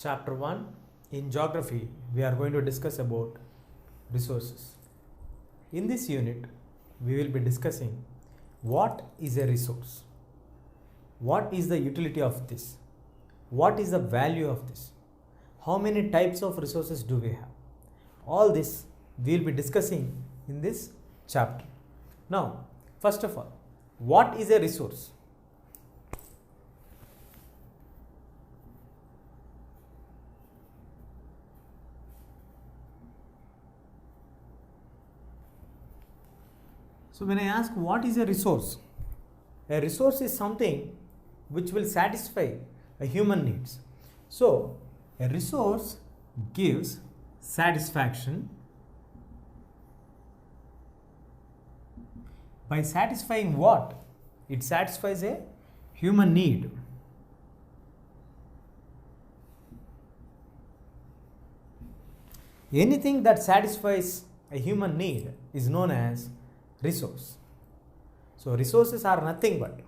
Chapter 1. In geography, we are going to discuss about resources. In this unit, we will be discussing what is a resource, what is the utility of this, what is the value of this, how many types of resources do we have. All this we will be discussing in this chapter. Now, first of all, what is a resource? So when I ask what is a resource is something which will satisfy a human needs. So a resource gives satisfaction by satisfying what? It satisfies a human need. Anything that satisfies a human need is known as resource. So resources are nothing but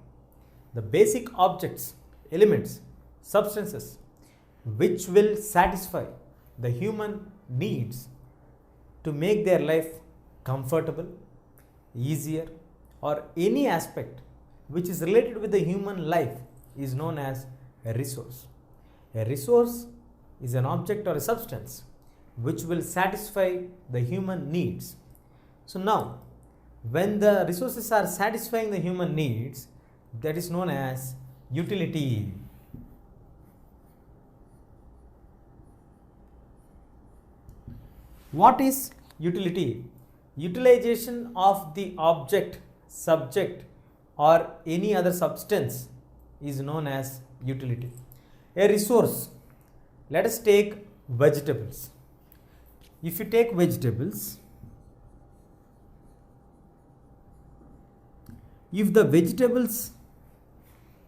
the basic objects, elements, substances which will satisfy the human needs to make their life comfortable, easier, or any aspect which is related with the human life is known as a resource. A resource is an object or a substance which will satisfy the human needs. So now, when the resources are satisfying the human needs, that is known as utility. What is utility? Utilization of the object, subject, or any other substance is known as utility. A resource, let us take vegetables. If you take vegetables, if the vegetables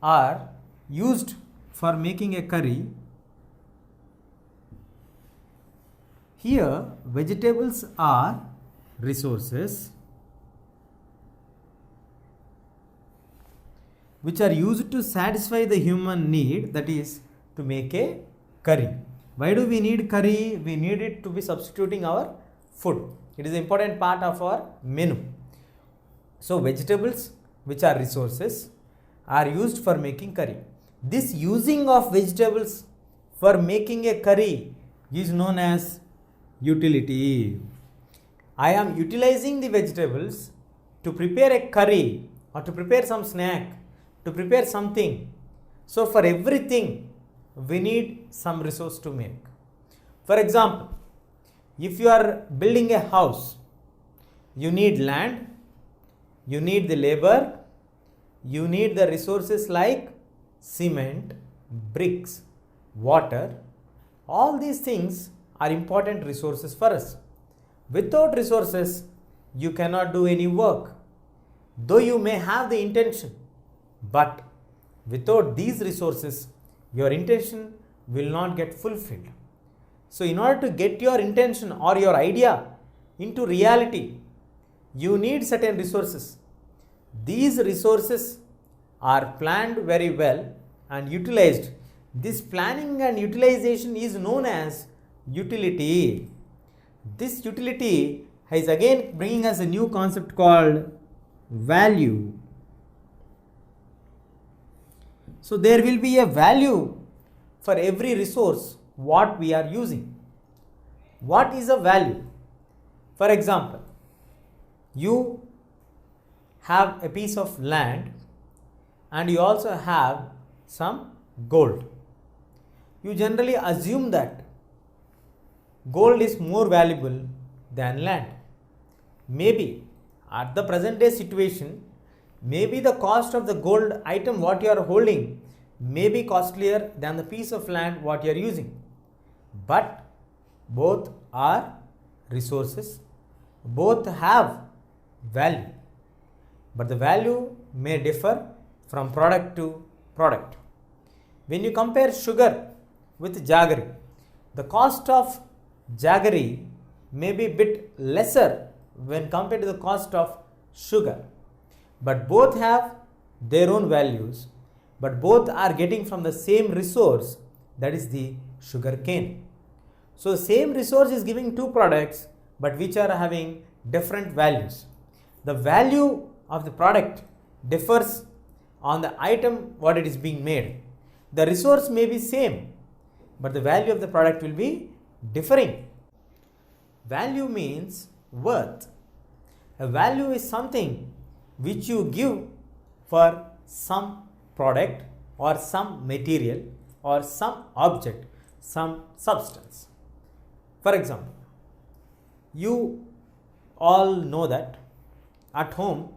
are used for making a curry, here vegetables are resources which are used to satisfy the human need, that is to make a curry. Why do we need curry? We need it to be substituting our food. It is an important part of our menu. So vegetables, which are resources, are used for making curry. This using of vegetables for making a curry is known as utility. I am utilizing the vegetables to prepare a curry or to prepare some snack, to prepare something. So for everything we need some resource to make. For example, if you are building a house, you need land, you need the labor, you need the resources like cement, bricks, water. All these things are important resources for us. Without resources, you cannot do any work. Though you may have the intention, but without these resources, your intention will not get fulfilled. So in order to get your intention or your idea into reality, you need certain resources. These resources are planned very well and utilized. This planning and utilization is known as utility. This utility is again bringing us a new concept called value. So there will be a value for every resource what we are using. What is a value? For example, you have a piece of land and you also have some gold. You generally assume that gold is more valuable than land. Maybe at the present day situation, maybe the cost of the gold item what you are holding may be costlier than the piece of land what you are using. But both are resources, both have value. But the value may differ from product to product. When you compare sugar with jaggery, the cost of jaggery may be a bit lesser when compared to the cost of sugar. But both have their own values, but both are getting from the same resource, that is the sugar cane. So the same resource is giving two products but which are having different values. The value of the product differs on the item what it is being made. The resource may be same but the value of the product will be differing. Value means worth. A value is something which you give for some product or some material or some object, some substance. For example, you all know that at home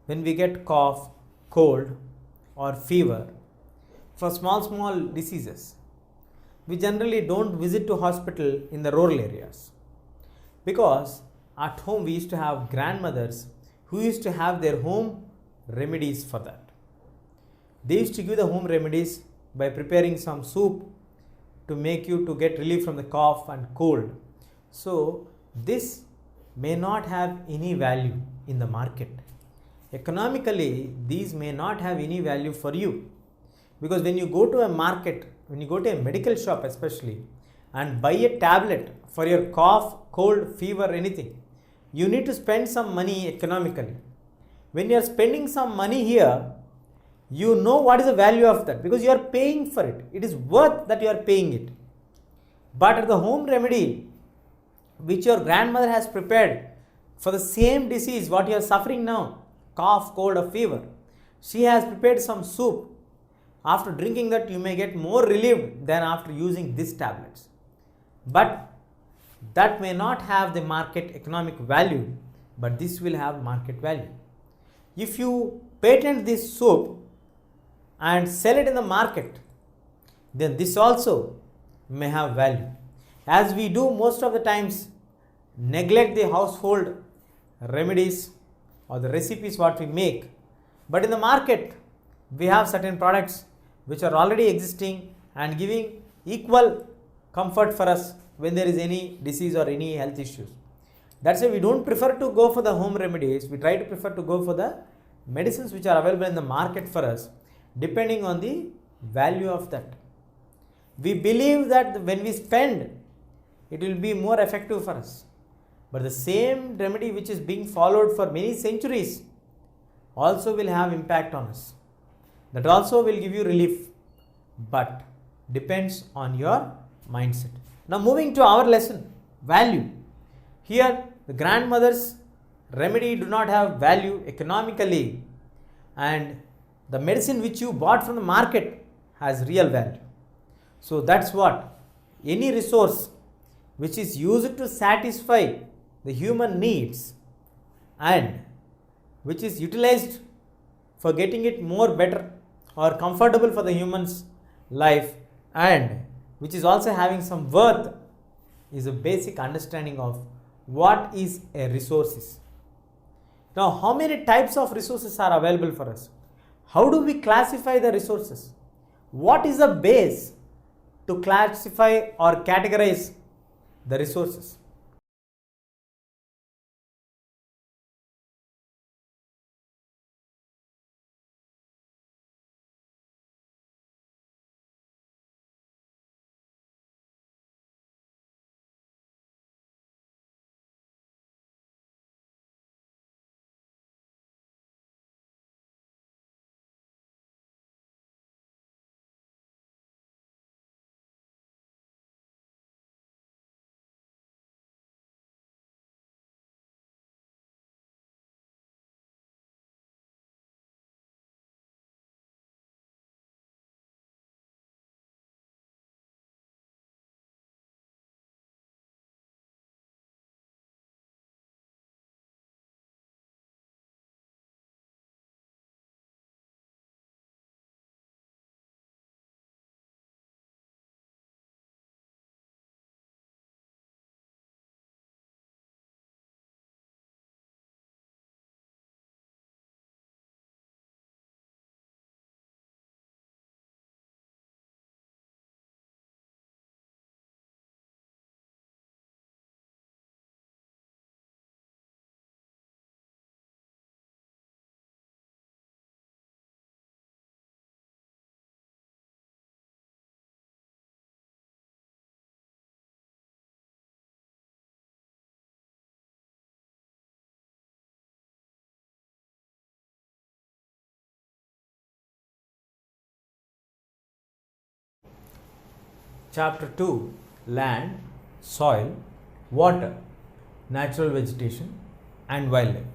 when we get cough, cold or fever, for small diseases, we generally don't visit to hospital in the rural areas, because at home we used to have grandmothers who used to have their home remedies for that. They used to give the home remedies by preparing some soup to make you to get relief from the cough and cold. So this may not have any value in the market. Economically, these may not have any value for you, because when you go to a market, when you go to a medical shop especially, and buy a tablet for your cough, cold, fever, anything, you need to spend some money economically. When you are spending some money here, you know what is the value of that, because you are paying for it. It is worth that you are paying it. But the home remedy which your grandmother has prepared for the same disease what you are suffering now, cough, cold or fever, she has prepared some soup. After drinking that, you may get more relieved than after using these tablets. But that may not have the market economic value, but this will have market value. If you patent this soup and sell it in the market, then this also may have value. As we do most of the times neglect the household remedies or the recipes what we make, but in the market we have certain products which are already existing and giving equal comfort for us when there is any disease or any health issues. That's why we don't prefer to go for the home remedies. We try to prefer to go for the medicines which are available in the market for us, depending on the value of that. We believe that when we spend, it will be more effective for us. But the same remedy which is being followed for many centuries also will have impact on us. That also will give you relief, but depends on your mindset. Now moving to our lesson, value. Here the grandmother's remedy do not have value economically, and the medicine which you bought from the market has real value. So that's what, any resource which is used to satisfy the human needs and which is utilized for getting it more better or comfortable for the human's life, and which is also having some worth, is a basic understanding of what is a resource. Now, how many types of resources are available for us? How do we classify the resources? What is the base to classify or categorize the resources? chapter 2, land, soil, water, natural vegetation and wildlife.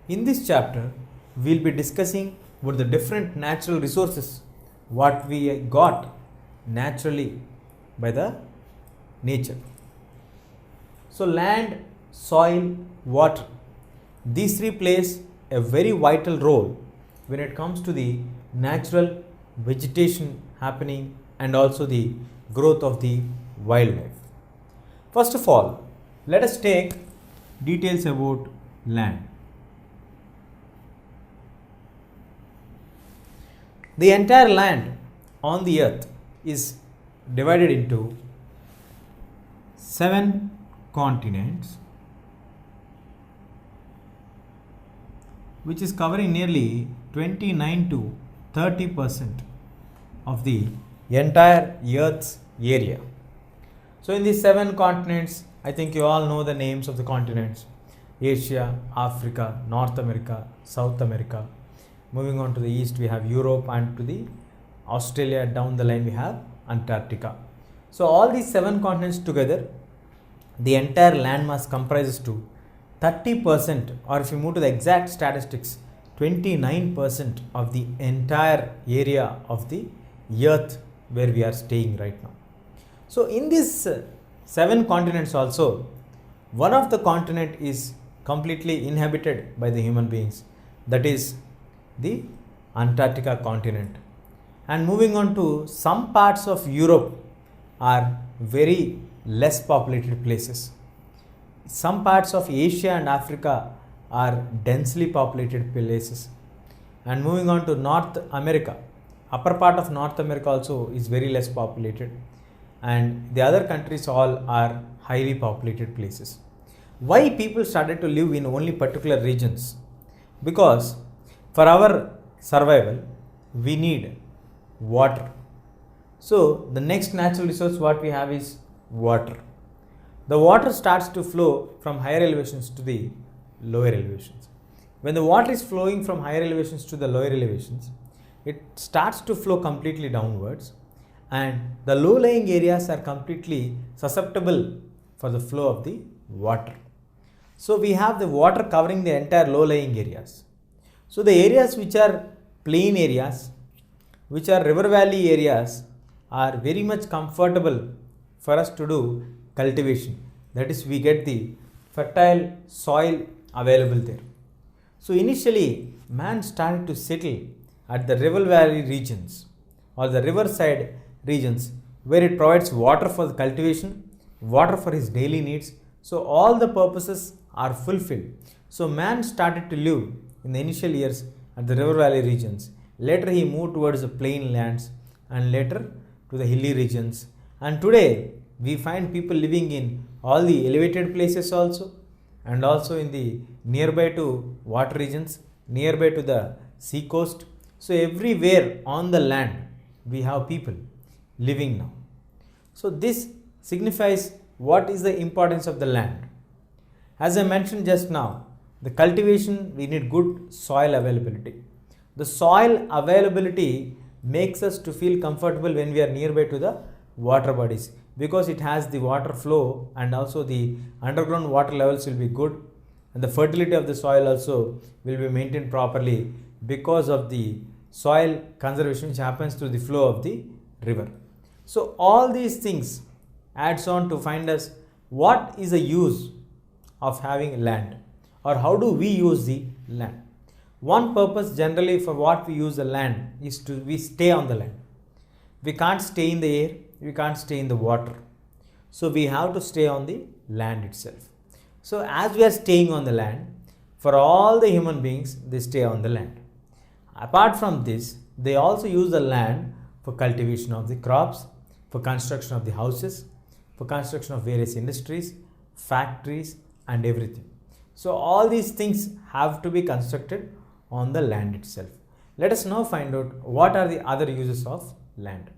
In this chapter, we will be discussing about the different natural resources what we got naturally by the nature. So land, soil, water, these three plays a very vital role when it comes to the natural vegetation happening and also the growth of the wildlife. First of all, let us take details about land. The entire land on the earth is divided into 7 continents, which is covering nearly 29 to 30% of the entire earth's area. So in these 7 continents, I think you all know the names of the continents: Asia, Africa, North America, South America. Moving on to the east, we have Europe, and to the Australia down the line we have Antarctica. So all these 7 continents together, the entire landmass comprises to 30%, or if you move to the exact statistics, 29% of the entire area of the earth where we are staying right now. So in these 7 continents also, one of the continent is completely inhabited by the human beings, that is the Antarctica continent. And moving on to some parts of Europe are very less populated places. Some parts of Asia and Africa are densely populated places. And moving on to North America, upper part of North America also is very less populated, and the other countries all are highly populated places. Why people started to live in only particular regions? Because for our survival, we need water. So the next natural resource what we have is water. The water starts to flow from higher elevations to the lower elevations. When the water is flowing from higher elevations to the lower elevations, it starts to flow completely downwards, and the low-lying areas are completely susceptible for the flow of the water. So we have the water covering the entire low-lying areas. So the areas which are plain areas, which are river valley areas, are very much comfortable for us to do cultivation. That is, we get the fertile soil available there. So initially, man started to settle at the river valley regions or the riverside regions, where it provides water for the cultivation, water for his daily needs. So all the purposes are fulfilled. So man started to live in the initial years at the river valley regions. Later he moved towards the plain lands, and later to the hilly regions. And today we find people living in all the elevated places also, and also in the nearby to water regions, nearby to the sea coast. So everywhere on the land we have people living now. So this signifies what is the importance of the land. As I mentioned just now, the cultivation, we need good soil availability. The soil availability makes us to feel comfortable when we are nearby to the water bodies, because it has the water flow, and also the underground water levels will be good, and the fertility of the soil also will be maintained properly because of the soil conservation which happens through the flow of the river. So all these things adds on to find us what is the use of having land, or how do we use the land. One purpose generally for what we use the land is to we stay on the land. We can't stay in the air, we can't stay in the water. So we have to stay on the land itself. So as we are staying on the land, for all the human beings, they stay on the land. Apart from this, they also use the land for cultivation of the crops, for construction of the houses, for construction of various industries, factories and everything. So all these things have to be constructed on the land itself. Let us now find out what are the other uses of land.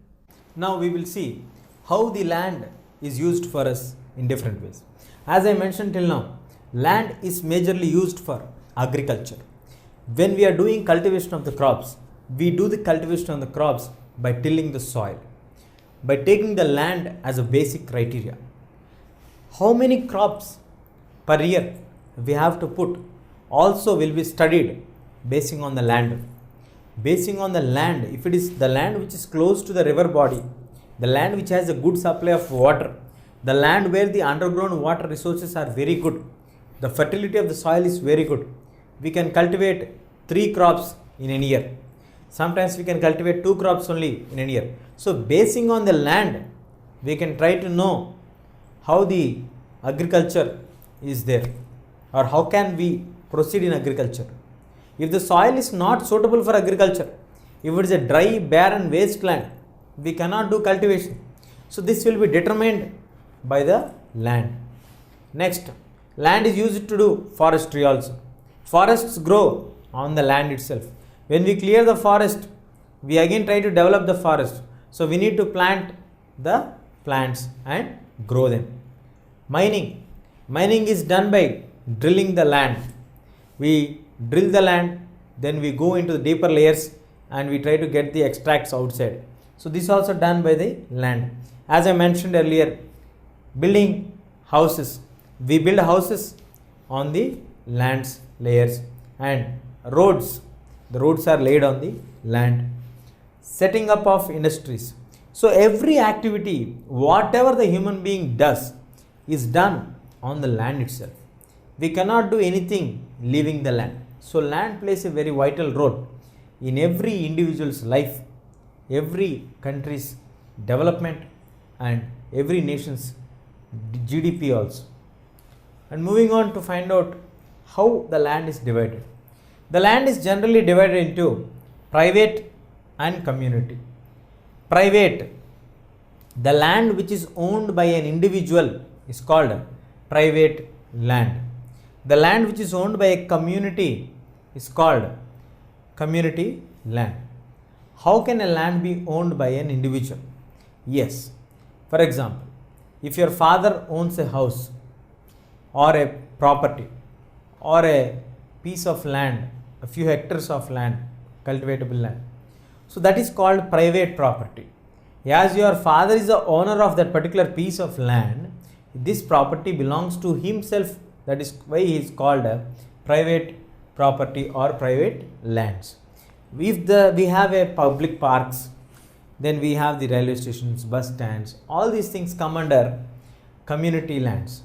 Now we will see how the land is used for us in different ways. As I mentioned till now, land is majorly used for agriculture. When we are doing cultivation of the crops, we do the cultivation of the crops by tilling the soil. by taking the land as a basic criteria. How many crops per year we have to put also will be studied basing on the land. Basing on the land, if it is the land which is close to the river body, the land which has a good supply of water, the land where the underground water resources are very good, the fertility of the soil is very good, we can cultivate 3 crops in a year. Sometimes we can cultivate 2 crops only in a year. So basing on the land, we can try to know how the agriculture is there, or how can we proceed in agriculture. If the soil is not suitable for agriculture, if it is a dry, barren wasteland, we cannot do cultivation. So this will be determined by the land. Next, land is used to do forestry also. Forests grow on the land itself. When we clear the forest, we again try to develop the forest. So we need to plant the plants and grow them. Mining. Mining is done by drilling the land. We drill the land, then we go into the deeper layers and we try to get the extracts outside. So this is also done by the land. As I mentioned earlier, building houses. We build houses on the lands layers, and roads. The roads are laid on the land. Setting up of industries. So every activity, whatever the human being does, is done on the land itself. We cannot do anything leaving the land. So land plays a very vital role in every individual's life, every country's development, and every nation's GDP also. And moving on to find out how the land is divided. The land is generally divided into private and community. Private, the land which is owned by an individual is called private land. The land which is owned by a community is called community land. How can a land be owned by an individual? Yes. For example, if your father owns a house or a property or a piece of land, a few hectares of land, cultivatable land, so that is called private property. As your father is the owner of that particular piece of land, this property belongs to himself. That is why he is called a private property or private lands. If we have a public parks, then we have the railway stations, bus stands, all these things come under community lands.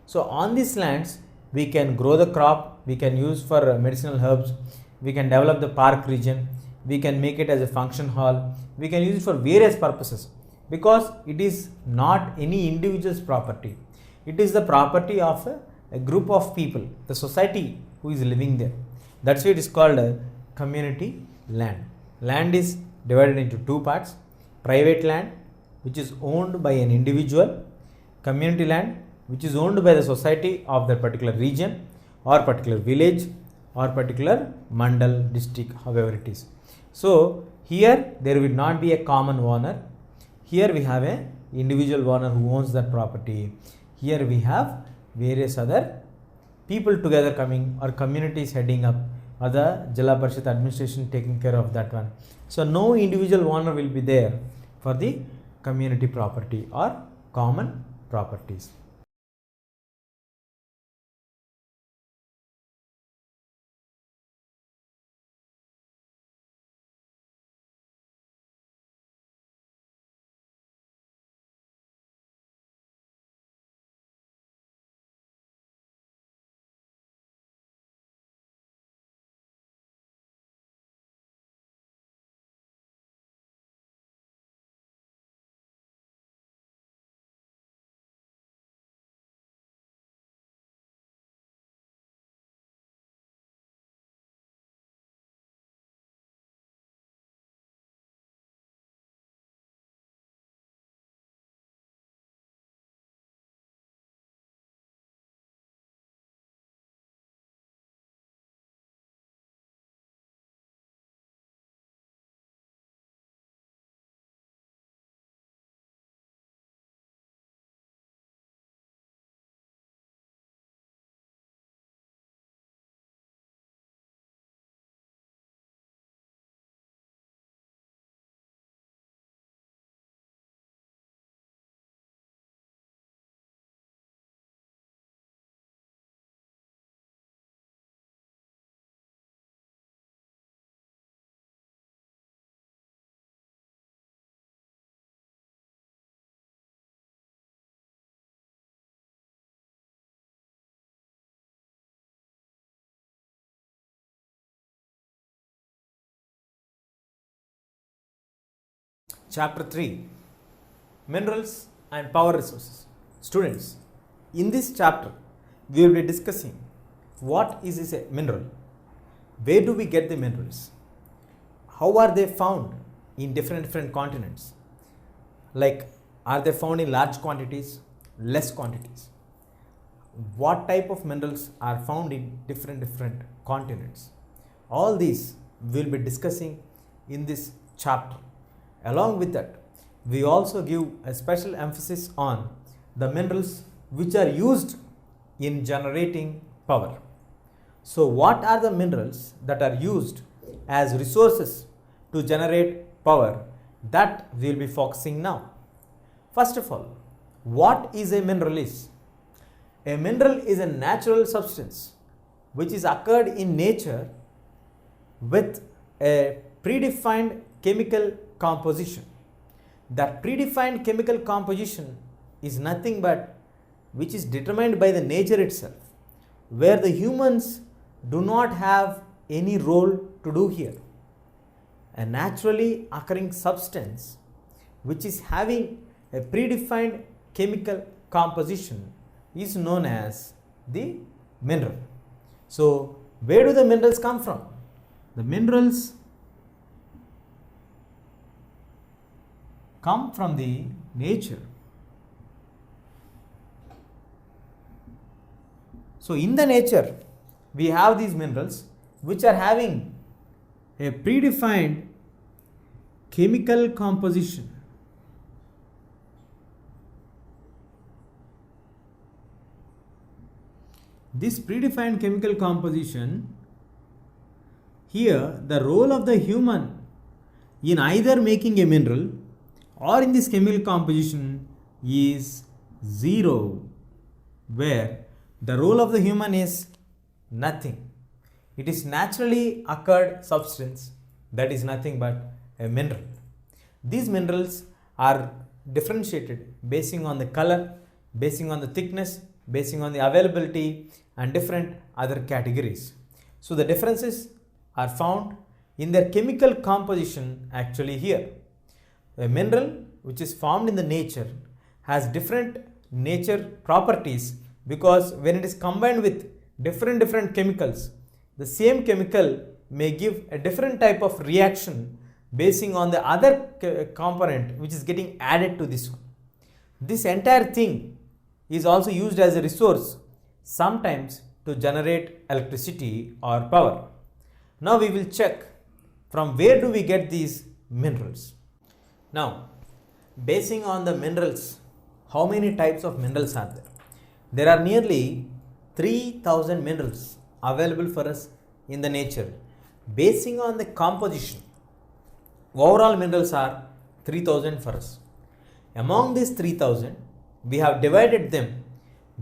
So on these lands, we can grow the crop, we can use for medicinal herbs, we can develop the park region, we can make it as a function hall, we can use it for various purposes, because it is not any individual's property. It is the property of a group of people, the society who is living there. That's why it is called a community land. Land is divided into 2 parts: private land, which is owned by an individual; community land, which is owned by the society of that particular region or particular village or particular mandal, district, however it is. So here there will not be a common owner. Here we have a individual owner who owns that property. Here we have various other people together coming, or communities heading up, or the Jala Parishad administration taking care of that one. So no individual owner will be there for the community property or common properties. Chapter 3, Minerals and Power Resources. Students, in this chapter, we will be discussing what is a mineral, where do we get the minerals, how are they found in different continents, like are they found in large quantities, less quantities, what type of minerals are found in different continents. All these we will be discussing in this chapter. Along with that, we also give a special emphasis on the minerals which are used in generating power. So what are the minerals that are used as resources to generate power, that we will be focusing now. First of all, what is a mineral is? A mineral is a natural substance which is occurred in nature with a predefined chemical composition. That predefined chemical composition is nothing but which is determined by the nature itself, where the humans do not have any role to do here. A naturally occurring substance which is having a predefined chemical composition is known as the mineral. So, where do the minerals come from? The minerals come from the nature. So, in the nature, we have these minerals which are having a predefined chemical composition. This predefined chemical composition, here the role of the human in either making a mineral or in this chemical composition is zero, where the role of the human is nothing. It is naturally occurred substance that is nothing but a mineral. These minerals are differentiated basing on the color, basing on the thickness, basing on the availability and different other categories. So the differences are found in their chemical composition actually here. A mineral which is formed in the nature has different nature properties, because when it is combined with different chemicals, the same chemical may give a different type of reaction basing on the other component which is getting added to this one. This entire thing is also used as a resource sometimes to generate electricity or power. Now we will check from where do we get these minerals. Now, basing on the minerals, how many types of minerals are there? There are nearly 3000 minerals available for us in the nature. Basing on the composition, overall minerals are 3000 for us. Among these 3000, we have divided them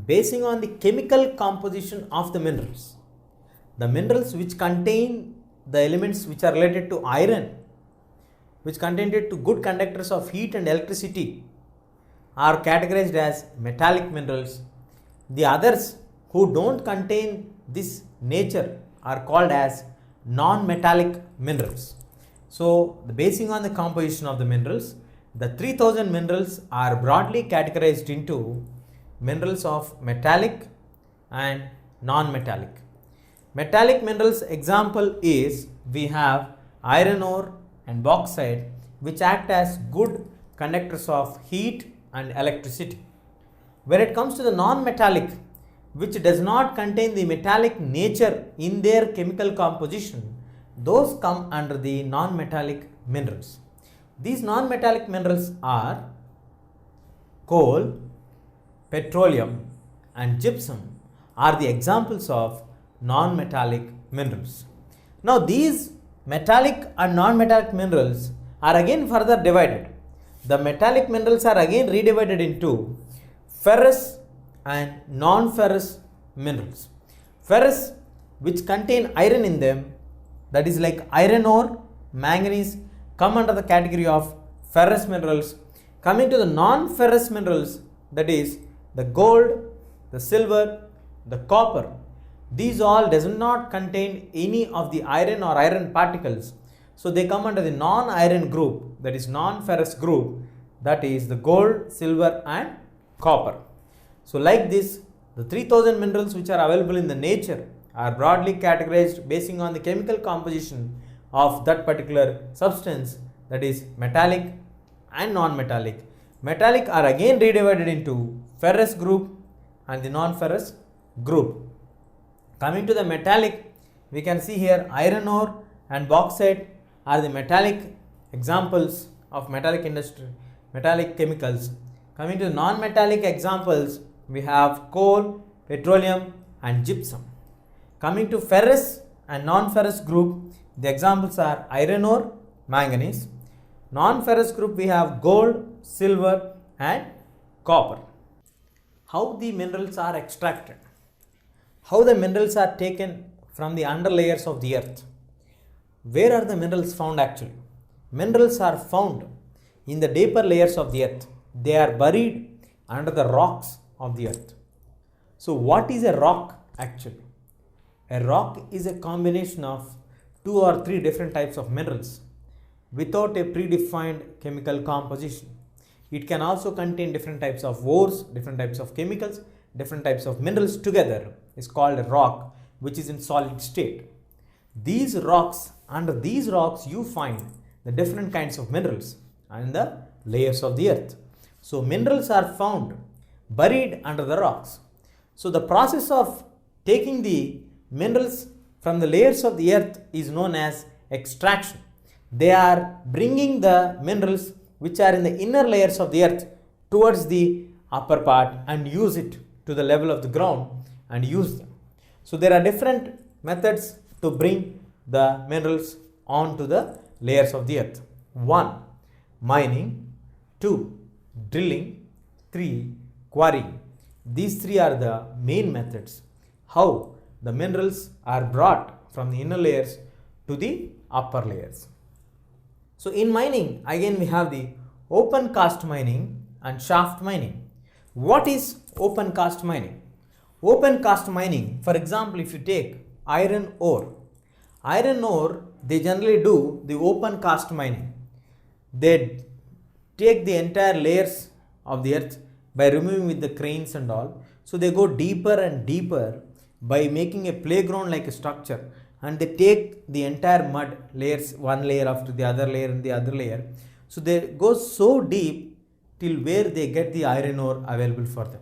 basing on the chemical composition of the minerals. The minerals which contain the elements which are related to iron, which contain to good conductors of heat and electricity, are categorized as metallic minerals. The others who don't contain this nature are called as non-metallic minerals. So, basing on the composition of the minerals, the 3000 minerals are broadly categorized into minerals of metallic and non-metallic. Metallic minerals example is we have iron ore and bauxite, which act as good conductors of heat and electricity. When it comes to the non-metallic, which does not contain the metallic nature in their chemical composition, those come under the non-metallic minerals. These non-metallic minerals are coal, petroleum and gypsum are the examples of non-metallic minerals. Now these metallic and non-metallic minerals are again further divided. The metallic minerals are again redivided into ferrous and non-ferrous minerals. Ferrous, which contain iron in them, that is like iron ore, manganese, come under the category of ferrous minerals. Coming to the non-ferrous minerals, that is the gold, the silver, the copper, these all does not contain any of the iron or iron particles. So they come under the non-iron group, that is non-ferrous group, that is the gold, silver and copper. So like this, the 3000 minerals which are available in the nature are broadly categorized basing on the chemical composition of that particular substance, that is metallic and non-metallic. Metallic are again redivided into ferrous group and the non-ferrous group. Coming to the metallic, we can see here iron ore and bauxite are the metallic examples of metallic industry, metallic chemicals. Coming to the non-metallic examples, we have coal, petroleum and gypsum. Coming to ferrous and non-ferrous group, the examples are iron ore, manganese. Non-ferrous group, we have gold, silver and copper. How the minerals are extracted? How the minerals are taken from the underlayers of the earth? Where are the minerals found actually? Minerals are found in the deeper layers of the earth. They are buried under the rocks of the earth. So what is a rock actually? A rock is a combination of 2 or 3 different types of minerals without a predefined chemical composition. It can also contain different types of ores, different types of chemicals, different types of minerals together is called a rock, which is in solid state. These rocks, under these rocks you find the different kinds of minerals and the layers of the earth. So minerals are found buried under the rocks. So the process of taking the minerals from the layers of the earth is known as extraction. They are bringing the minerals which are in the inner layers of the earth towards the upper part and use it to the level of the ground and use them. So there are different methods to bring the minerals onto the layers of the earth. 1. Mining. 2. Drilling. 3. Quarrying. These 3 are the main methods how the minerals are brought from the inner layers to the upper layers. So in mining, again we have the open cast mining and shaft mining. What is open cast mining? Open cast mining, for example, if you take iron ore, they generally do the open cast mining. They take the entire layers of the earth by removing with the cranes and all. So they go deeper and deeper by making a playground like a structure, and they take the entire mud layers, one layer after the other layer and the other layer. So they go so deep till where they get the iron ore available for them.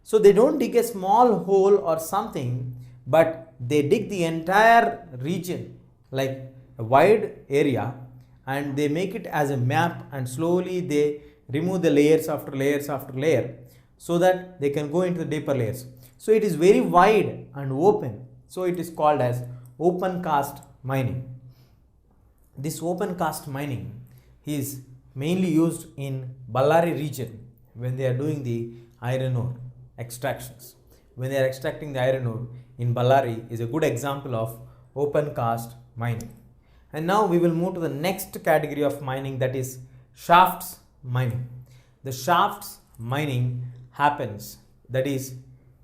So they don't dig a small hole or something, but they dig the entire region like a wide area, and they make it as a map, and slowly they remove the layers after layers after layer so that they can go into the deeper layers. So it is very wide and open. So it is called as open cast mining. This open cast mining is mainly used in Ballari region when they are doing the iron ore extractions. When they are extracting the iron ore in Ballari is a good example of open cast mining. And now we will move to the next category of mining, that is shafts mining. The shafts mining happens, that is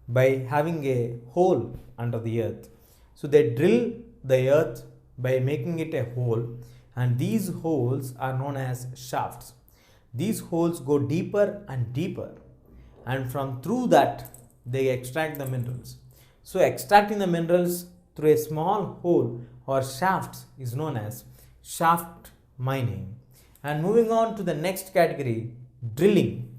by having a hole under the earth. So they drill the earth by making it a hole, and these holes are known as shafts. These holes go deeper and deeper, and from through that they extract the minerals. So extracting the minerals through a small hole or shafts is known as shaft mining. And moving on to the next category, drilling.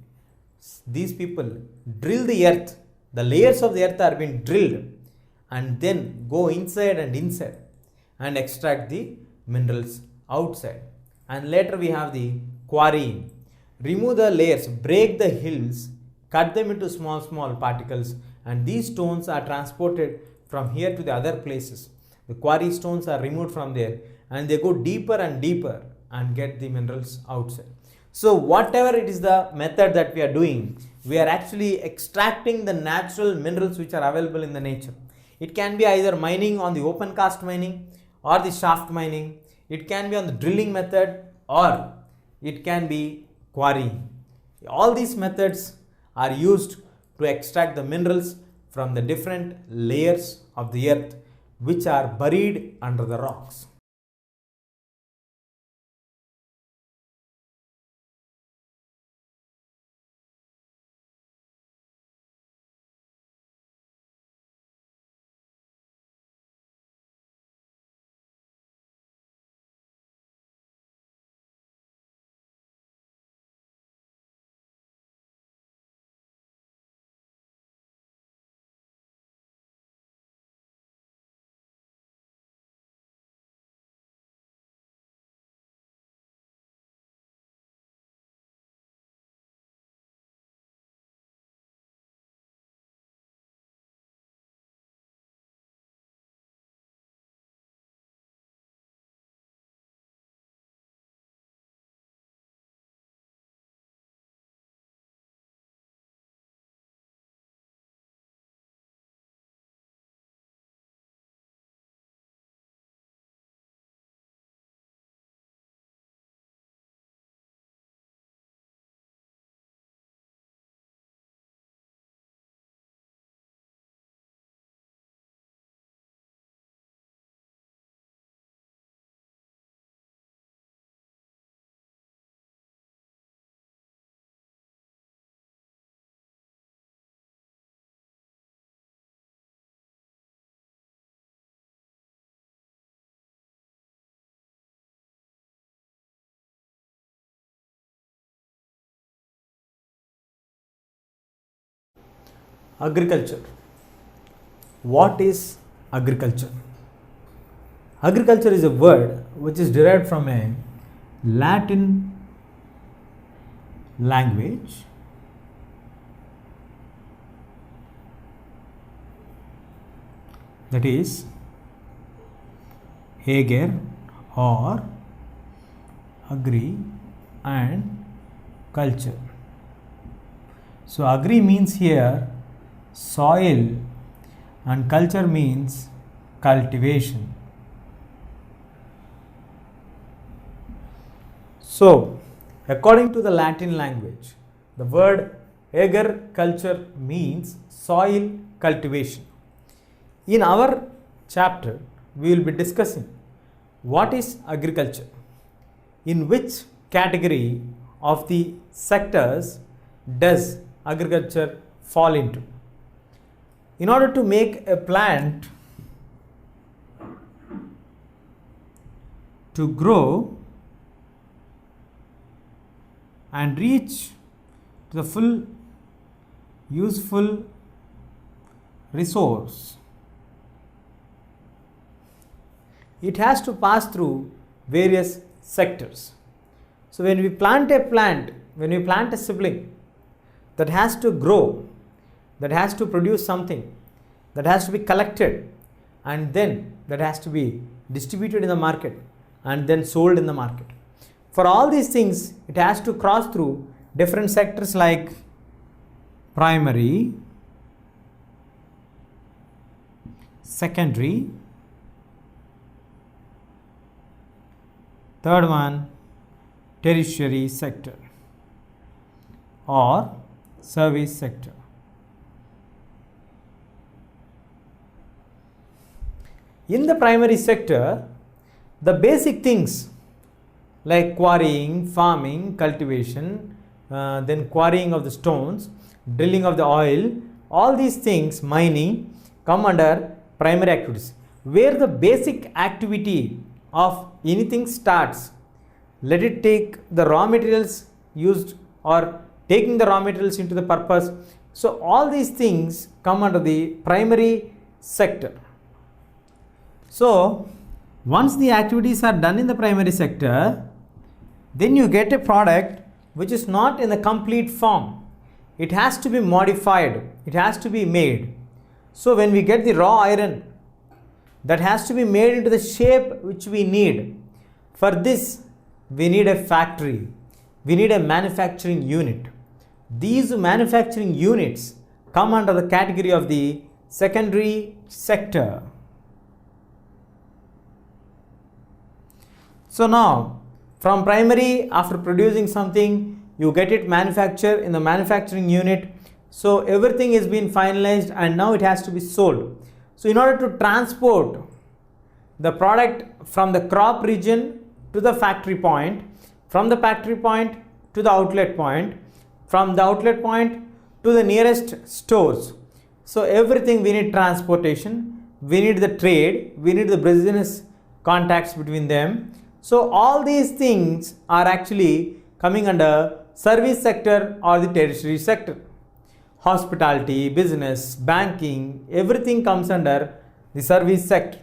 These people drill the earth. The layers of the earth are being drilled and then go inside and extract the minerals outside. And later we have the quarrying. Remove the layers, break the hills, cut them into small particles, and these stones are transported from here to the other places. The quarry stones are removed from there and they go deeper and deeper and get the minerals outside. So whatever it is the method that we are doing, we are actually extracting the natural minerals which are available in the nature. It can be either mining on the open cast mining or the shaft mining. It can be on the drilling method or it can be quarrying. All these methods are used to extract the minerals from the different layers of the earth which are buried under the rocks. Agriculture. What is agriculture? Agriculture is a word which is derived from a Latin language that is ager or agri and culture. So agri means here soil and culture means cultivation. So according to the Latin language, the word agriculture means soil cultivation. In our chapter, we will be discussing what is agriculture, in which category of the sectors does agriculture fall into. In order to make a plant to grow and reach to the full useful resource, it has to pass through various sectors. So when we plant a sibling, that has to grow, that has to produce something, that has to be collected, and then that has to be distributed in the market and then sold in the market. For all these things, it has to cross through different sectors like primary, secondary, third one tertiary sector or service sector. In the primary sector, the basic things like quarrying, farming, cultivation, then quarrying of the stones, drilling of the oil, all these things, mining, come under primary activities. Where the basic activity of anything starts, let it take the raw materials used or taking the raw materials into the purpose. So all these things come under the primary sector. So once the activities are done in the primary sector, then you get a product which is not in the complete form. It has to be modified, it has to be made. So when we get the raw iron, that has to be made into the shape which we need. For this, we need a factory, we need a manufacturing unit. These manufacturing units come under the category of the secondary sector. So now, from primary, after producing something, you get it manufactured in the manufacturing unit. So everything is being finalized and now it has to be sold. So in order to transport the product from the crop region to the factory point, from the factory point to the outlet point, from the outlet point to the nearest stores. So everything we need transportation, we need the trade, we need the business contacts between them. So all these things are actually coming under service sector or the tertiary sector. Hospitality, business, banking, everything comes under the service sector.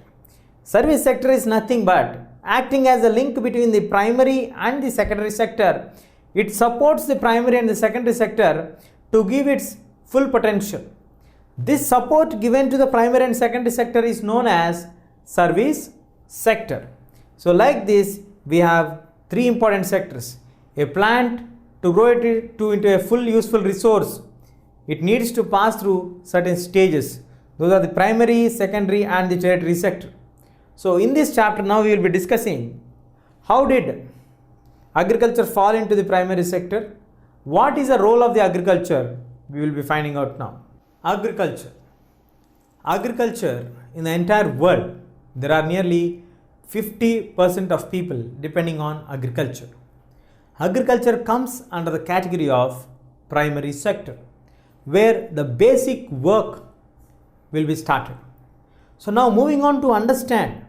Service sector is nothing but acting as a link between the primary and the secondary sector. It supports the primary and the secondary sector to give its full potential. This support given to the primary and secondary sector is known as service sector. So like this, we have three important sectors. A plant, to grow it into a full useful resource, it needs to pass through certain stages. Those are the primary, secondary and the tertiary sector. So in this chapter now we will be discussing how did agriculture fall into the primary sector, what is the role of the agriculture, we will be finding out now. Agriculture in the entire world, there are nearly 50% of people depending on agriculture. Agriculture comes under the category of primary sector, where the basic work will be started. So now moving on to understand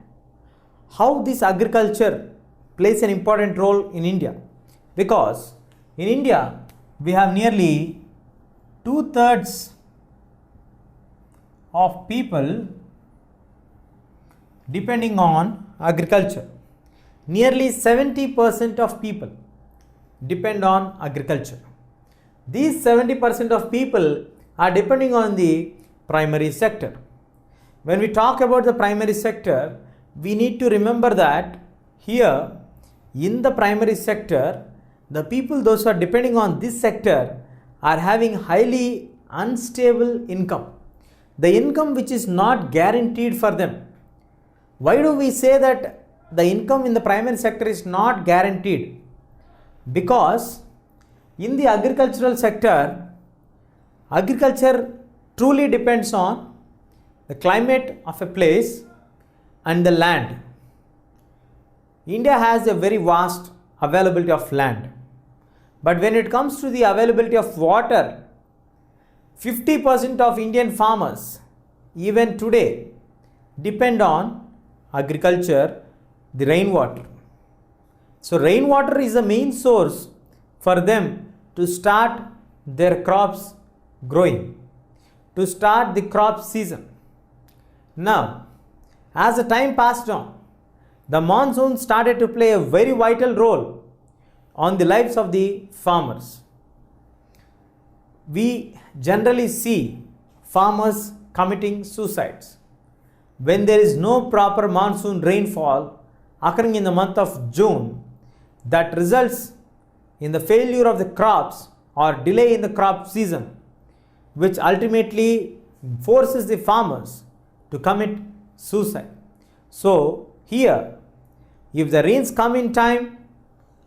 how this agriculture plays an important role in India, because in India we have nearly 2/3 of people depending on agriculture. Nearly 70% of people depend on agriculture. These 70% of people are depending on the primary sector. When we talk about the primary sector, we need to remember that here in the primary sector, the people, those who are depending on this sector, are having highly unstable income. The income which is not guaranteed for them. Why do we say that the income in the primary sector is not guaranteed? Because in the agricultural sector, agriculture truly depends on the climate of a place and the land. India has a very vast availability of land. But when it comes to the availability of water, 50% of Indian farmers, even today, depend on agriculture, the rainwater. So rainwater is the main source for them to start their crops growing, to start the crop season. Now, as the time passed on, the monsoon started to play a very vital role on the lives of the farmers. We generally see farmers committing suicides. When there is no proper monsoon rainfall occurring in the month of June, that results in the failure of the crops or delay in the crop season, which ultimately forces the farmers to commit suicide. So here, if the rains come in time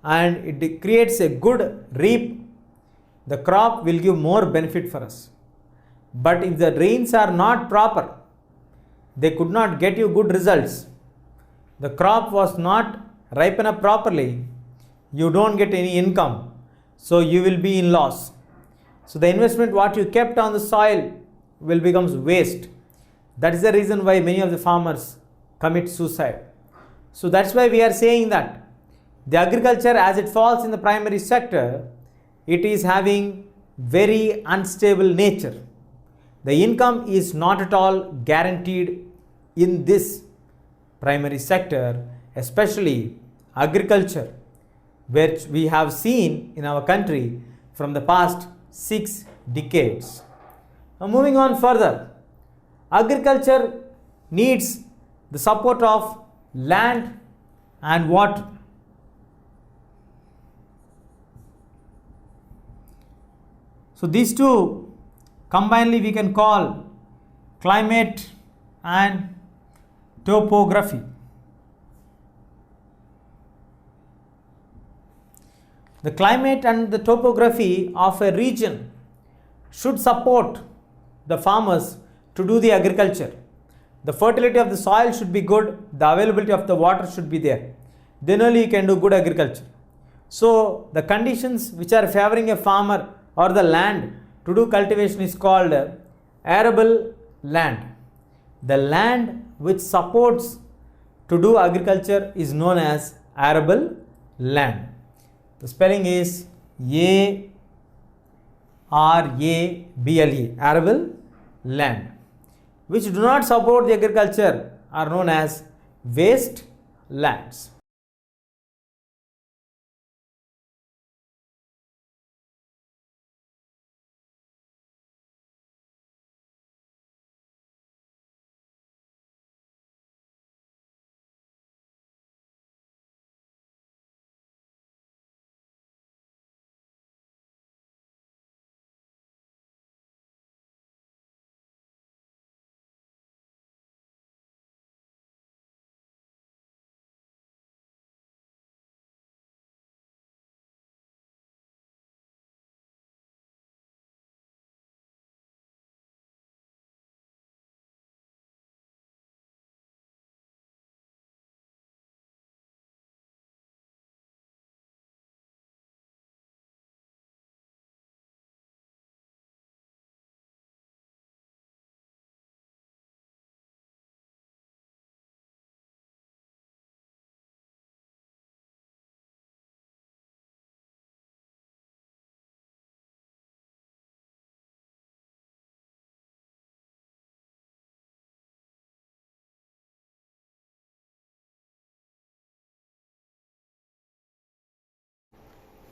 and it creates a good reap, the crop will give more benefit for us. But if the rains are not proper, they could not get you good results, the crop was not ripen up properly, you don't get any income, so you will be in loss. So the investment what you kept on the soil will become waste. That is the reason why many of the farmers commit suicide. So that's why we are saying that the agriculture, as it falls in the primary sector, it is having very unstable nature. The income is not at all guaranteed in this primary sector, especially agriculture, which we have seen in our country from the past 6 decades. Now moving on further, agriculture needs the support of land and water. So these two combinedly we can call climate and topography. The climate and the topography of a region should support the farmers to do the agriculture. The fertility of the soil should be good, the availability of the water should be there. Then only you can do good agriculture. So the conditions which are favoring a farmer or the land to do cultivation is called arable land. The land which supports to do agriculture is known as arable land. The spelling is A-R-A-B-L-E, arable land. Which do not support the agriculture are known as waste lands.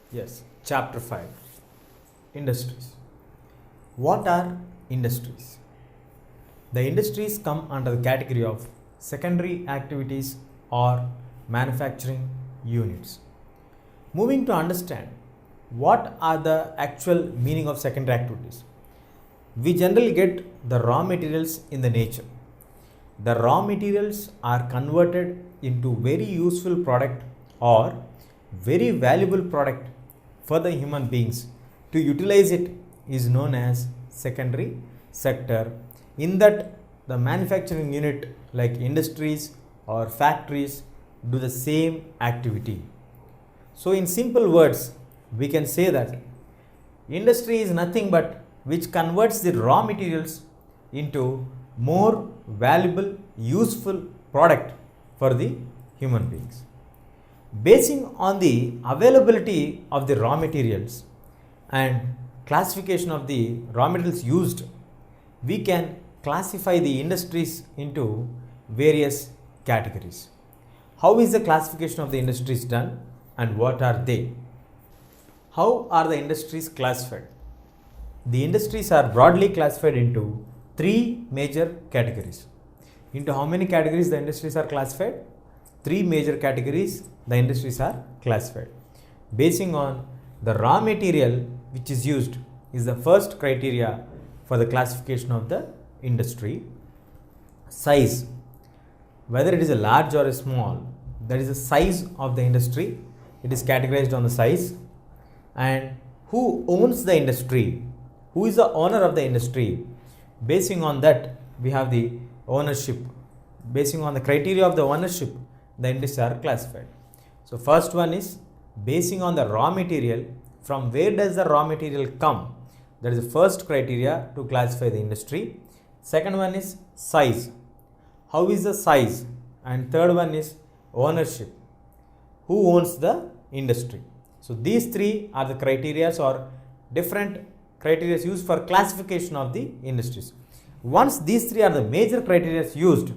Yes, chapter 5, industries. What are industries? The industries come under the category of secondary activities or manufacturing units. Moving to understand what are the actual meaning of secondary activities. We generally get the raw materials in the nature. The raw materials are converted into very useful product or very valuable product for the human beings. To utilize it is known as secondary sector. In that, the manufacturing unit like industries or factories do the same activity. So in simple words, we can say that industry is nothing but which converts the raw materials into more valuable, useful product for the human beings. Basing on the availability of the raw materials and classification of the raw materials used, we can classify the industries into various categories. How is the classification of the industries done and what are they? How are the industries classified? The industries are broadly classified into three major categories. Into how many categories the industries are classified? Three major categories the industries are classified. Basing on the raw material which is used is the first criteria for the classification of the industry. Size, whether it is a large or a small, that is the size of the industry. It is categorized on the size. And who owns the industry? Who is the owner of the industry? Basing on that, we have the ownership. Basing on the criteria of the ownership, the industries are classified. So first one is basing on the raw material. From where does the raw material come? That is the first criteria to classify the industry. Second one is size. How is the size? And third one is ownership. Who owns the industry? So these three are the criteria or different criteria used for classification of the industries. Once these three are the major criteria used,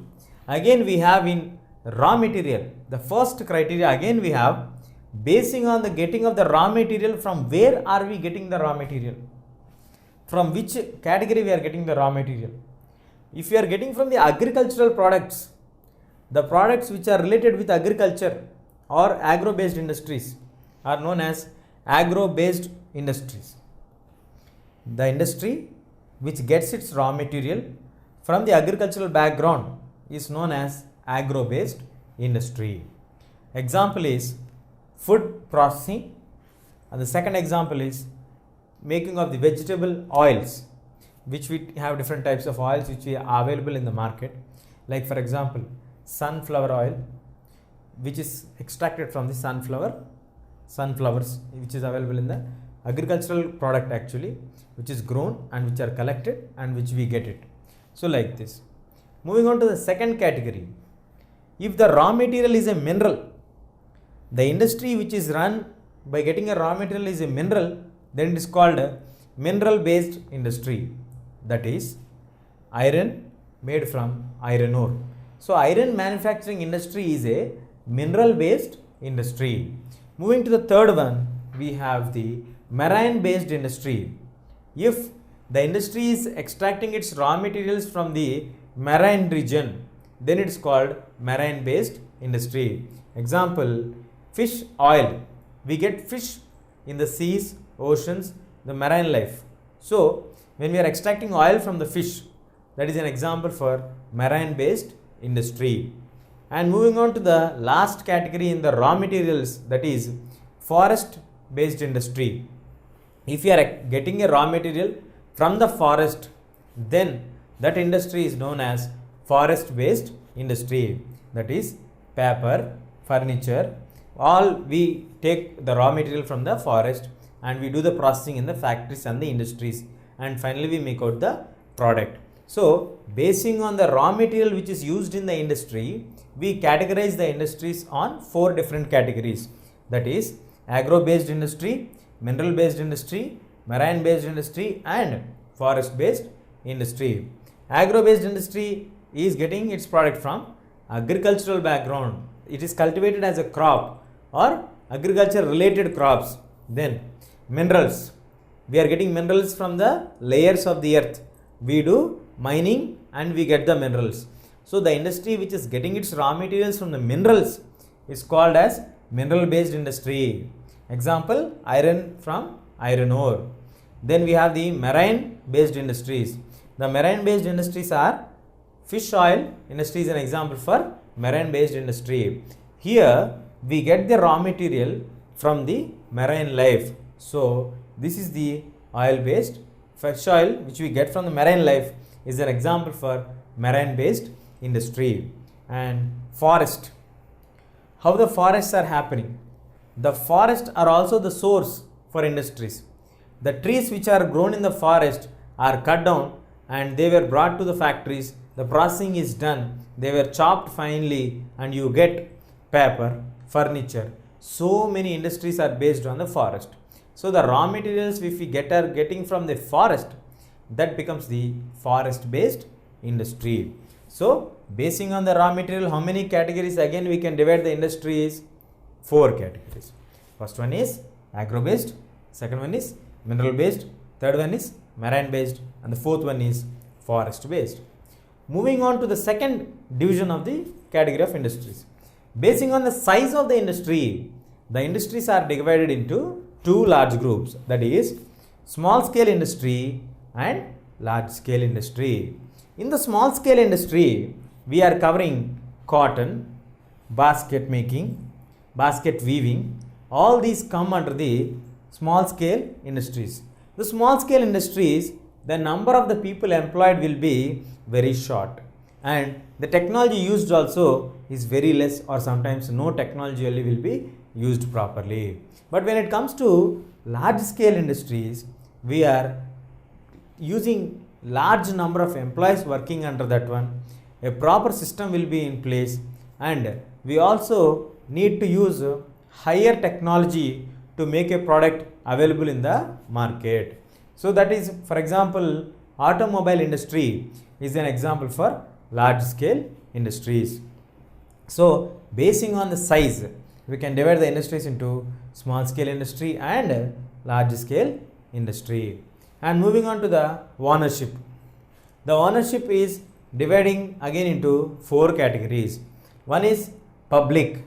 again we have in raw material, the first criteria again we have basing on the getting of the raw material. From where are we getting the raw material? From which category we are getting the raw material? If we are getting from the agricultural products, the products which are related with agriculture or agro based industries are known as agro based industries. The industry which gets its raw material from the agricultural background is known as agro based industry. Example is food processing, and the second example is making of the vegetable oils, which we have different types of oils which are available in the market, like for example sunflower oil, which is extracted from the sunflowers which is available in the agricultural product actually, which is grown and which are collected and which we get it. So like this. Moving on to the second category. If the raw material is a mineral, the industry which is run by getting a raw material is a mineral, then it is called a mineral based industry. That is iron made from iron ore. So iron manufacturing industry is a mineral based industry. Moving to the third one, we have the marine based industry. If the industry is extracting its raw materials from the marine region, then it is called marine based industry. Example, fish oil. We get fish in the seas, oceans, the marine life. So when we are extracting oil from the fish, that is an example for marine based industry. And moving on to the last category in the raw materials, that is forest based industry. If you are getting a raw material from the forest, then that industry is known as forest based industry. That is paper, furniture, all we take the raw material from the forest and we do the processing in the factories and the industries, and finally we make out the product. So basing on the raw material which is used in the industry, we categorize the industries on four different categories. That is agro based industry, mineral based industry, marine based industry and forest based industry. Agro based industry is getting its product from agricultural background. It is cultivated as a crop or agriculture related crops Then minerals, we are getting minerals from the layers of the earth. We do mining and we get the minerals. So the industry which is getting its raw materials from the minerals is called as mineral based industry. Example, iron from iron ore. Then we have the marine based industries. The marine based industries are fish oil industry is an example for marine based industry. Here we get the raw material from the marine life. So this is the oil based. Fish oil which we get from the marine life is an example for marine based industry. And forest, how the forests are happening. The forests are also the source for industries. The trees which are grown in the forest are cut down and they were brought to the factories. The processing is done, they were chopped finely and you get paper, furniture. So many industries are based on the forest. So the raw materials if we are getting from the forest, that becomes the forest based industry. So basing on the raw material, how many categories again we can divide the industries? 4 categories. First one is agro based, second one is mineral based, third one is marine based, and the fourth one is forest based. Moving on to the second division of the category of industries. Basing on the size of the industry, the industries are divided into 2 large groups, that is small scale industry and large scale industry. In the small scale industry, we are covering cotton, basket making, basket weaving. All these come under the small scale industries. The small scale industries, the number of the people employed will be very short and the technology used also is very less, or sometimes no technology only will be used properly. But when it comes to large scale industries, we are using large number of employees working under that one. A proper system will be in place and we also need to use higher technology to make a product available in the market. So that is, for example, automobile industry is an example for large scale industries. So basing on the size, we can divide the industries into small scale industry and large scale industry. And moving on to the ownership. The ownership is dividing again into 4 categories. One is public.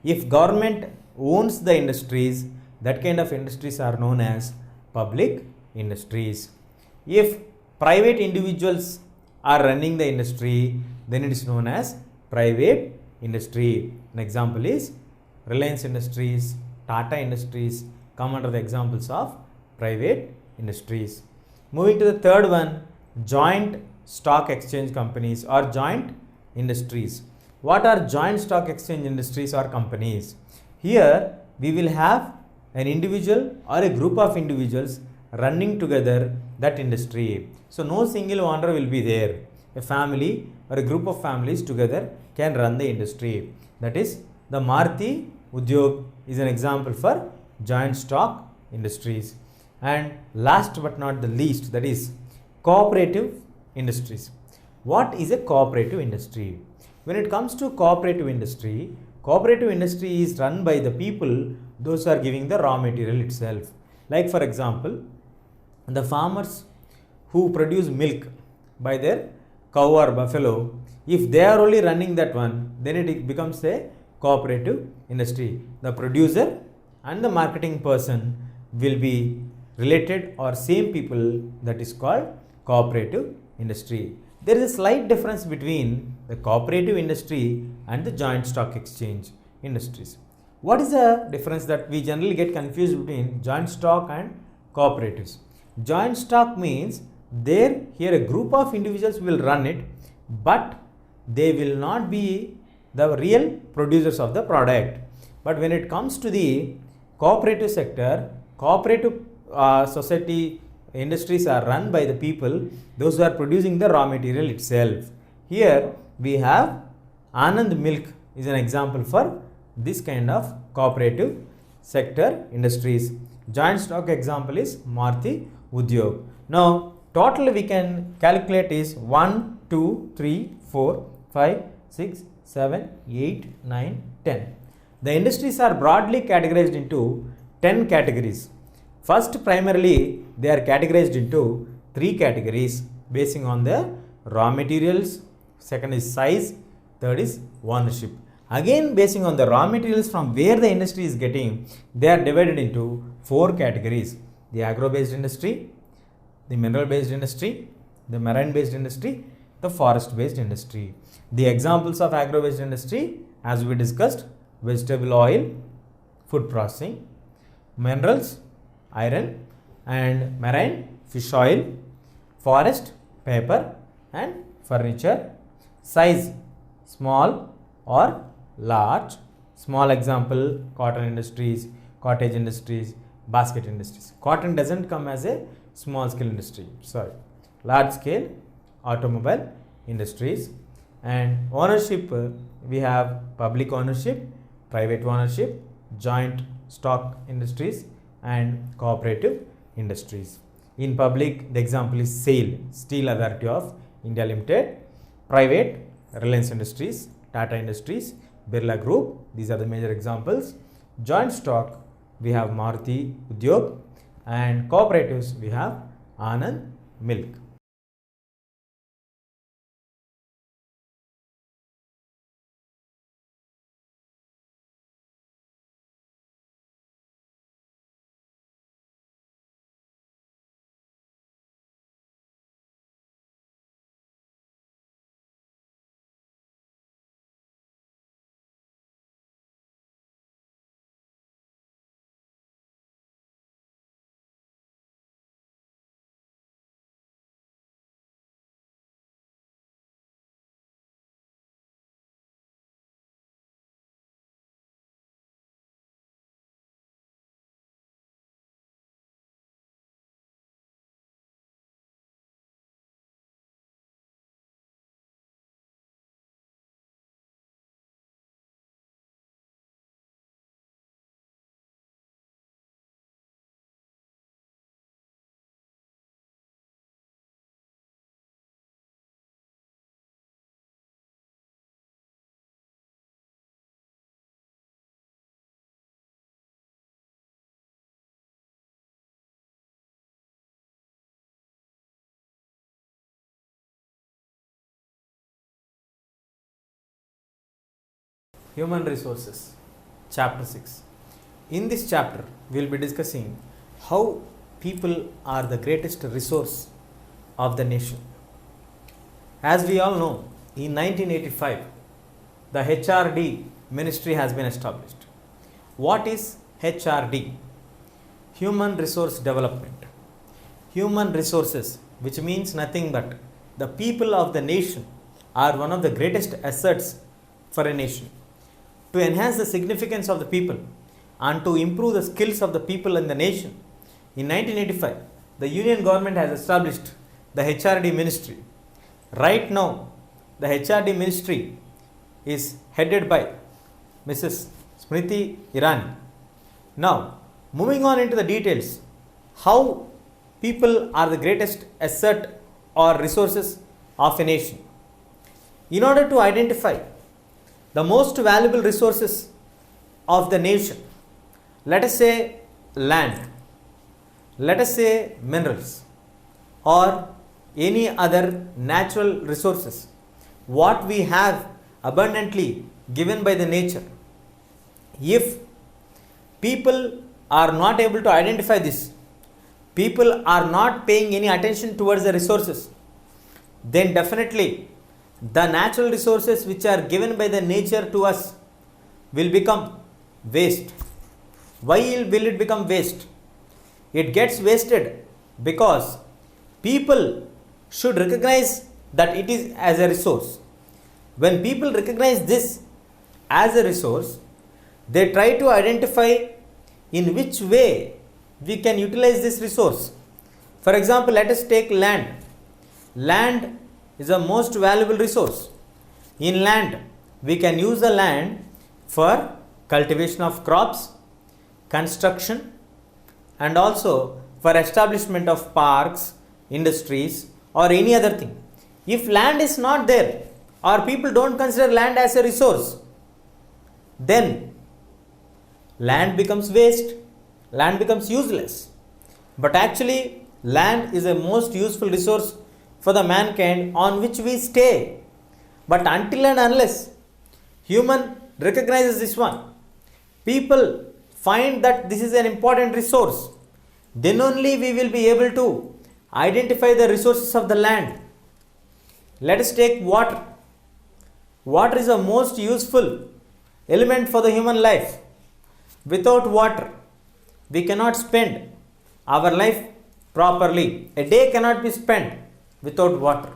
If government owns the industries, that kind of industries are known as public industries. If private individuals are running the industry, then it is known as private industry. An example is Reliance Industries, Tata Industries come under the examples of private industries. Moving to the third one, joint stock exchange companies or joint industries. What are joint stock exchange industries or companies? Here we will have an individual or a group of individuals running together that industry. So no single owner will be there. A family or a group of families together can run the industry. That is, the Maruti Udyog is an example for joint stock industries. And last but not the least, that is cooperative industries. What is a cooperative industry? When it comes to cooperative industry is run by the people, those are giving the raw material itself. Like for example, the farmers who produce milk by their cow or buffalo, if they are only running that one, then it becomes a cooperative industry. The producer and the marketing person will be related or same people, that is called cooperative industry. There is a slight difference between the cooperative industry and the joint stock exchange industries. What is the difference that we generally get confused between joint stock and cooperatives? Joint stock means here a group of individuals will run it, but they will not be the real producers of the product. But when it comes to the cooperative sector, cooperative society industries are run by the people, those who are producing the raw material itself. Here we have Anand Milk is an example for this kind of cooperative sector industries. Joint stock example is Maruti Udyog. Now total we can calculate is 1, 2, 3, 4, 5, 6, 7, 8, 9, 10. The industries are broadly categorized into 10 categories. First, primarily, they are categorized into 3 categories basing on the raw materials. Second is size. Third is ownership. Again, basing on the raw materials from where the industry is getting, they are divided into 4 categories: the agro-based industry, the mineral-based industry, the marine-based industry, the forest-based industry. The examples of agro-based industry, as we discussed: vegetable oil, food processing; minerals, iron; and marine, fish oil; forest, paper and furniture. Size, small or large. Small example: cotton industries, cottage industries, basket industries. Cotton doesn't come as a small scale industry, sorry. Large scale, automobile industries. And ownership, we have public ownership, private ownership, joint stock industries and cooperative industries. In public, the example is SAIL, Steel Authority of India Limited. Private, Reliance Industries, Tata Industries, Birla Group. These are the major examples. Joint stock, we have Maruti Udyog, and cooperatives, we have Anand Milk. Human Resources, Chapter 6. In this chapter, we will be discussing how people are the greatest resource of the nation. As we all know, in 1985, the HRD ministry has been established. What is HRD? Human Resource Development. Human resources, which means nothing but the people of the nation are one of the greatest assets for a nation. To enhance the significance of the people and to improve the skills of the people in the nation, in 1985, the Union government has established the HRD ministry. Right now, the HRD ministry is headed by Mrs. Smriti Irani. Now, moving on into the details, how people are the greatest asset or resources of a nation. In order to identify the most valuable resources of the nation, let us say land, let us say minerals, or any other natural resources, what we have abundantly given by the nature. If people are not able to identify this, people are not paying any attention towards the resources, then definitely the natural resources which are given by the nature to us will become waste. Why will it become waste? It gets wasted because people should recognize that it is as a resource. When people recognize this as a resource, they try to identify in which way we can utilize this resource. For example, let us take land. Land is a most valuable resource. In land, we can use the land for cultivation of crops, construction, and also for establishment of parks, industries, or any other thing. If land is not there, or people don't consider land as a resource, then land becomes waste, land becomes useless. But actually, land is a most useful resource for the mankind on which we stay. But until and unless human recognizes this one, people find that this is an important resource, then only we will be able to identify the resources of the land. Let us take water. Water is the most useful element for the human life. Without water, we cannot spend our life properly. A day cannot be spent without water.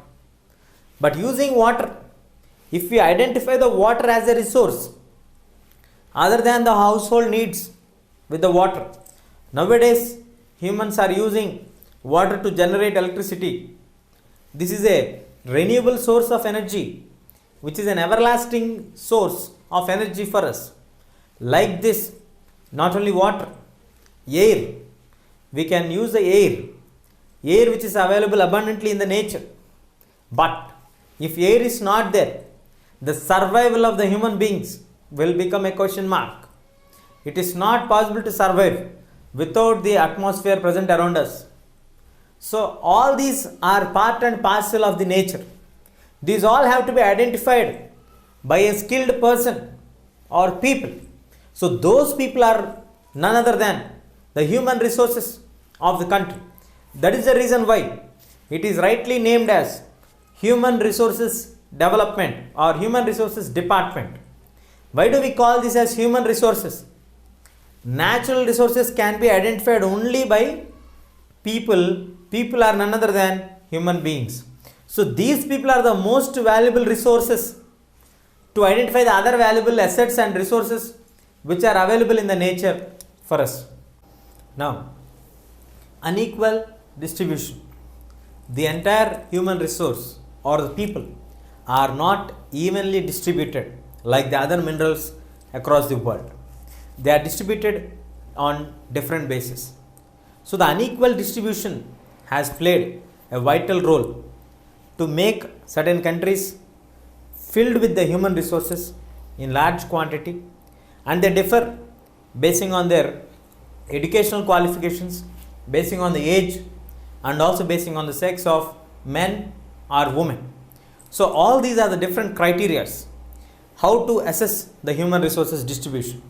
But using water, if we identify the water as a resource other than the household needs with the water, nowadays humans are using water to generate electricity. This is a renewable source of energy, which is an everlasting source of energy for us. Like this, not only water, air, we can use the air which is available abundantly in the nature. But if air is not there, the survival of the human beings will become a question mark. It is not possible to survive without the atmosphere present around us. So all these are part and parcel of the nature. These all have to be identified by a skilled person or people. So those people are none other than the human resources of the country. That is the reason why it is rightly named as Human Resources Development or Human Resources Department. Why do we call this as human resources? Natural resources can be identified only by people. People are none other than human beings. So these people are the most valuable resources to identify the other valuable assets and resources which are available in the nature for us. Now, unequal distribution. The entire human resource or the people are not evenly distributed like the other minerals across the world. They are distributed on different bases. So the unequal distribution has played a vital role to make certain countries filled with the human resources in large quantity, and they differ basing on their educational qualifications, basing on the age, and also basing on the sex of men or women. So all these are the different criteria how to assess the human resources distribution.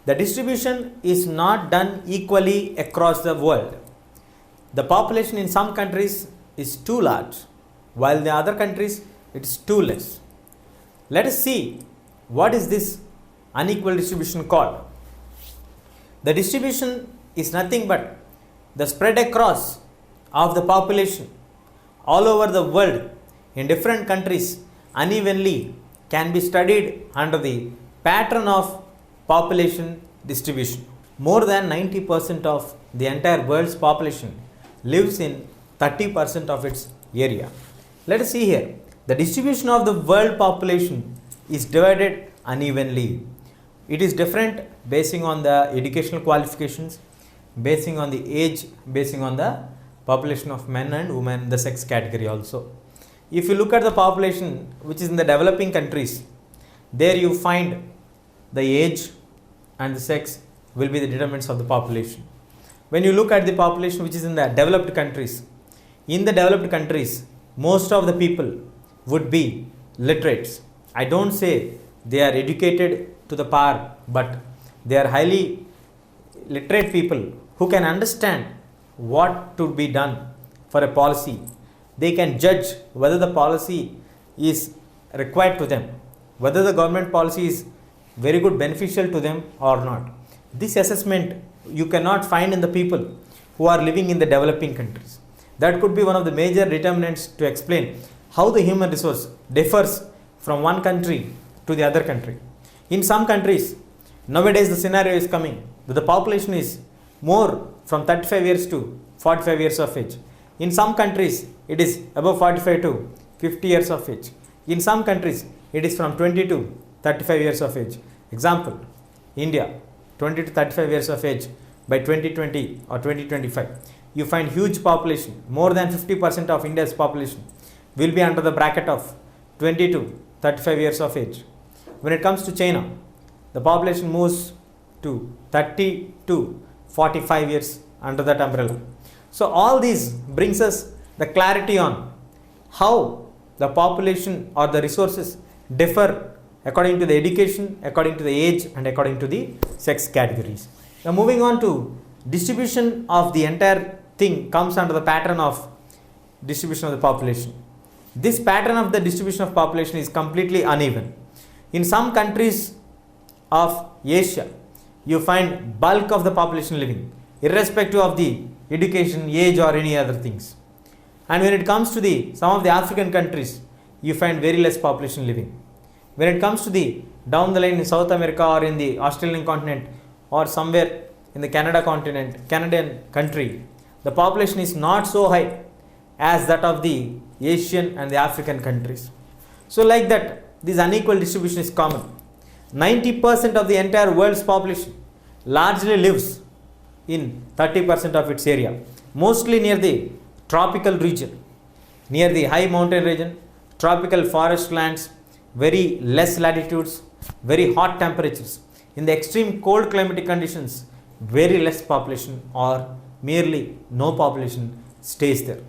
The distribution is not done equally across the world. The population in some countries is too large, while in the other countries it is too less. Let us see what is this unequal distribution called. The distribution is nothing but the spread across of the population all over the world in different countries unevenly can be studied under the pattern of population distribution. More than 90% of the entire world's population lives in 30% of its area. Let us see here. The distribution of the world population is divided unevenly. It is different basing on the educational qualifications, basing on the age, basing on the population of men and women, the sex category also. If you look at the population which is in the developing countries, there you find the age and the sex will be the determinants of the population. When you look at the population which is in the developed countries, in the developed countries, most of the people would be literates. I don't say they are educated to the par, but they are highly literate people who can understand what to be done for a policy. They can judge whether the policy is required to them, whether the government policy is very good, beneficial to them or not. This assessment you cannot find in the people who are living in the developing countries. That could be one of the major determinants to explain how the human resource differs from one country to the other country. In some countries, nowadays the scenario is coming that the population is more from 35 years to 45 years of age. In some countries, it is above 45 to 50 years of age. In some countries, it is from 20 to 35 years of age. Example, India, 20 to 35 years of age by 2020 or 2025. You find huge population, more than 50% of India's population will be under the bracket of 20 to 35 years of age. When it comes to China, the population moves to 30 to 45 years under that umbrella. So all these brings us the clarity on how the population or the resources differ according to the education, according to the age, and according to the sex categories. Now moving on to distribution of the entire thing comes under the pattern of distribution of the population. This pattern of the distribution of population is completely uneven. In some countries of Asia, you find bulk of the population living, irrespective of the education, age, or any other things. And when it comes to the some of the African countries, you find very less population living. When it comes to the down the line in South America or in the Australian continent or somewhere in the Canadian country, the population is not so high as that of the Asian and the African countries. So like that, this unequal distribution is common. 90% of the entire world's population largely lives in 30% of its area, mostly near the tropical region, near the high mountain region, tropical forest lands, very less latitudes, very hot temperatures. In the extreme cold climatic conditions, very less population or merely no population stays there.